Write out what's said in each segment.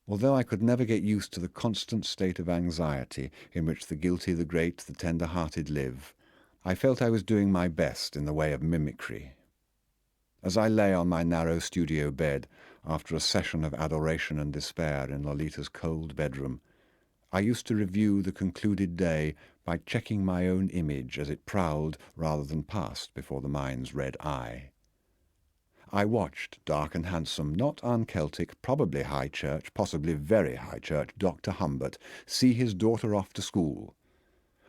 Although I could never get used to the constant state of anxiety in which the guilty, the great, the tender-hearted live, I felt I was doing my best in the way of mimicry. As I lay on my narrow studio bed after a session of adoration and despair in Lolita's cold bedroom, I used to review the concluded day by checking my own image as it prowled rather than passed before the mind's red eye. I watched dark and handsome, not un-Celtic, probably high church, possibly very high church, Dr. Humbert see his daughter off to school.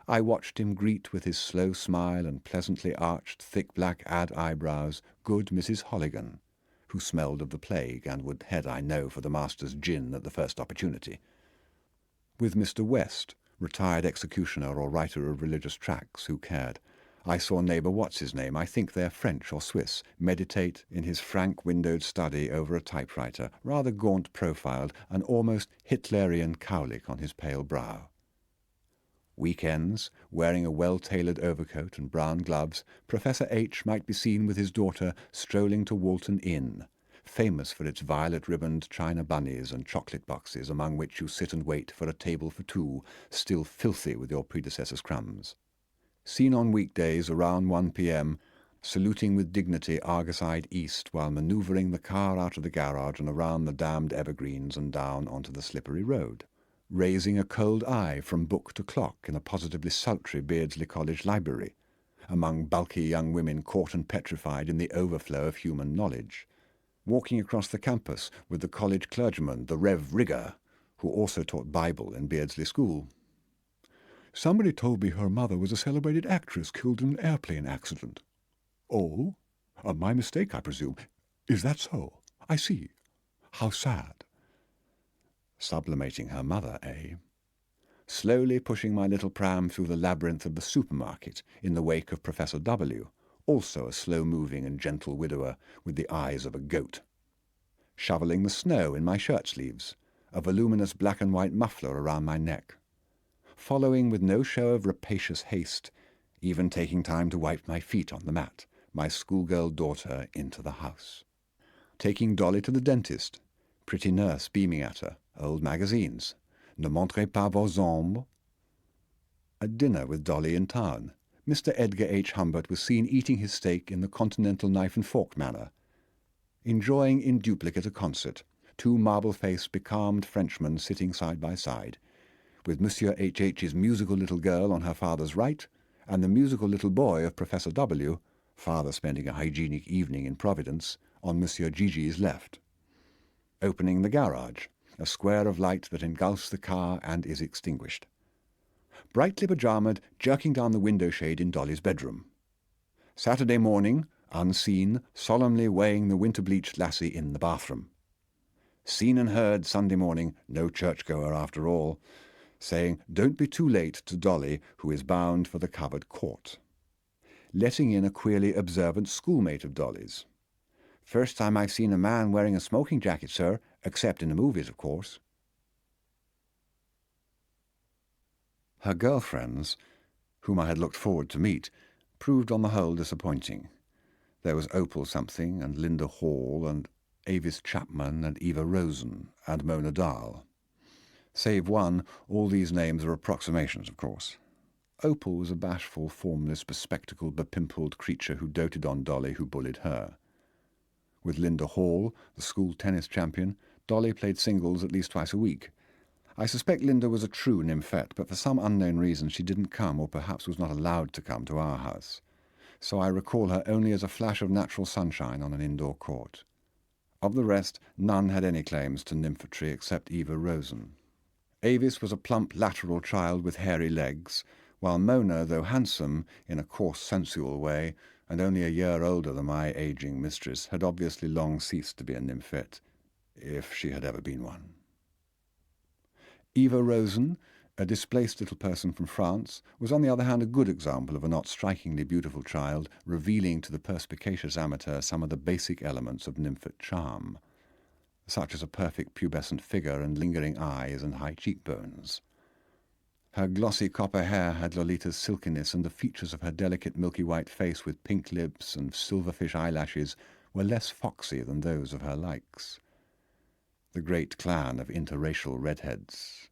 I watched him greet with his slow smile and pleasantly arched, thick black eyebrows good Mrs. Holligan, who smelled of the plague and would head, I know, for the master's gin at the first opportunity. With Mr. West, retired executioner or writer of religious tracts, who cared, I saw neighbour what's-his-name, I think they're French or Swiss, meditate in his frank windowed study over a typewriter, rather gaunt-profiled, an almost Hitlerian cowlick on his pale brow. Weekends, wearing a well-tailored overcoat and brown gloves, Professor H. might be seen with his daughter strolling to Walton Inn, famous for its violet-ribboned china bunnies and chocolate boxes among which you sit and wait for a table for two, still filthy with your predecessor's crumbs. Seen on weekdays around 1 p.m., saluting with dignity Argus-eyed east while manoeuvring the car out of the garage and around the damned evergreens and down onto the slippery road. Raising a cold eye from book to clock in a positively sultry Beardsley College library, among bulky young women caught and petrified in the overflow of human knowledge. Walking across the campus with the college clergyman, the Rev. Rigger, who also taught Bible in Beardsley School. Somebody told me her mother was a celebrated actress killed in an airplane accident. Oh? My mistake, I presume. Is that so? I see. How sad. Sublimating her mother, eh? Slowly pushing my little pram through the labyrinth of the supermarket in the wake of Professor W., also a slow-moving and gentle widower with the eyes of a goat. Shoveling the snow in my shirt-sleeves, a voluminous black-and-white muffler around my neck. Following with no show of rapacious haste, even taking time to wipe my feet on the mat, my schoolgirl daughter into the house. Taking Dolly to the dentist, pretty nurse beaming at her, old magazines, Ne montrez pas vos ombres. At dinner with Dolly in town, Mr. Edgar H. Humbert was seen eating his steak in the continental knife-and-fork manner, enjoying in duplicate a concert, two marble-faced, becalmed Frenchmen sitting side by side, with Monsieur H.H.'s musical little girl on her father's right, and the musical little boy of Professor W., father spending a hygienic evening in Providence, on Monsieur Gigi's left. Opening the garage, a square of light that engulfs the car and is extinguished. Brightly pyjamaed, jerking down the window shade in Dolly's bedroom. Saturday morning, unseen, solemnly weighing the winter-bleached lassie in the bathroom. Seen and heard Sunday morning, no churchgoer after all, saying, "Don't be too late," to Dolly, who is bound for the covered court. Letting in a queerly observant schoolmate of Dolly's. "First time I've seen a man wearing a smoking jacket, sir, except in the movies, of course." Her girlfriends, whom I had looked forward to meet, proved on the whole disappointing. There was Opal something, and Linda Hall, and Avis Chapman, and Eva Rosen, and Mona Dahl. Save one, all these names are approximations, of course. Opal was a bashful, formless, bespectacled, bepimpled creature who doted on Dolly, who bullied her. With Linda Hall, the school tennis champion, Dolly played singles at least twice a week. I suspect Linda was a true nymphette, but for some unknown reason she didn't come, or perhaps was not allowed to come, to our house. So I recall her only as a flash of natural sunshine on an indoor court. Of the rest, none had any claims to nymphetry except Eva Rosen. Avis was a plump lateral child with hairy legs, while Mona, though handsome in a coarse sensual way, and only a year older than my ageing mistress, had obviously long ceased to be a nymphette, if she had ever been one. Eva Rosen, a displaced little person from France, was on the other hand a good example of a not strikingly beautiful child, revealing to the perspicacious amateur some of the basic elements of nymphette charm, such as a perfect pubescent figure and lingering eyes and high cheekbones. Her glossy copper hair had Lolita's silkiness, and the features of her delicate milky white face with pink lips and silverfish eyelashes were less foxy than those of her likes. the great clan of interracial redheads.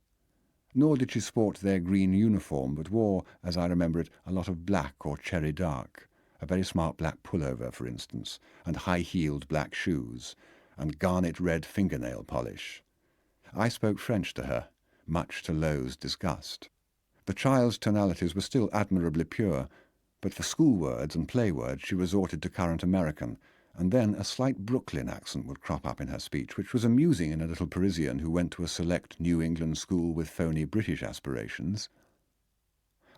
Nor did she sport their green uniform, but wore, as I remember it, a lot of black or cherry dark, a very smart black pullover, for instance, and high-heeled black shoes, and garnet red fingernail polish. I spoke French to her, much to Lo's disgust. The child's tonalities were still admirably pure, but for school words and play words she resorted to current American, and then a slight Brooklyn accent would crop up in her speech, which was amusing in a little Parisian who went to a select New England school with phony British aspirations.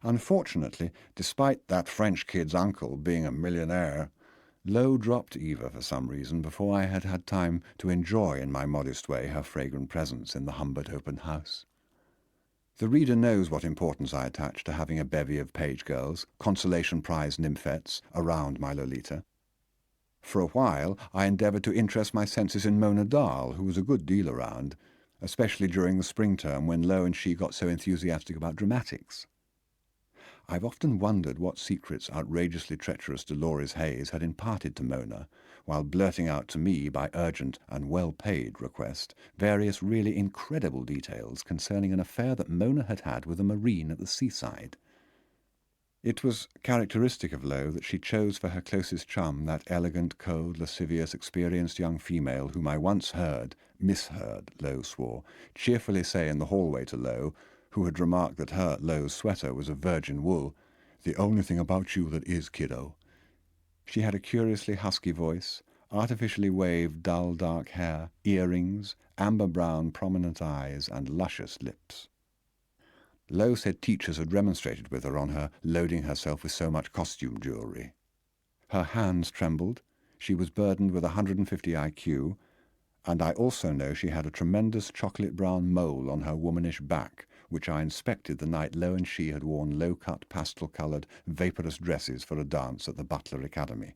Unfortunately, despite that French kid's uncle being a millionaire, Lo dropped Eva for some reason before I had had time to enjoy in my modest way her fragrant presence in the Humbert open house. The reader knows what importance I attach to having a bevy of page girls, consolation prize nymphets, around my Lolita. For a while I endeavoured to interest my senses in Mona Dahl, who was a good deal around, especially during the spring term when Lo and she got so enthusiastic about dramatics. I've often wondered what secrets outrageously treacherous Dolores Hayes had imparted to Mona, while blurting out to me by urgent and well-paid request various really incredible details concerning an affair that Mona had had with a marine at the seaside. It was characteristic of Lo that she chose for her closest chum that elegant, cold, lascivious, experienced young female whom I once heard, misheard, Lo swore, cheerfully say in the hallway to Lo, who had remarked that her, Lo's, sweater was of virgin wool, "The only thing about you that is, kiddo." She had a curiously husky voice, artificially waved dull dark hair, earrings, amber-brown prominent eyes, and luscious lips. Lo said teachers had remonstrated with her on her loading herself with so much costume jewellery. Her hands trembled, she was burdened with 150 IQ, and I also know she had a tremendous chocolate-brown mole on her womanish back, which I inspected the night Lo and she had worn low-cut, pastel-coloured, vaporous dresses for a dance at the Butler Academy,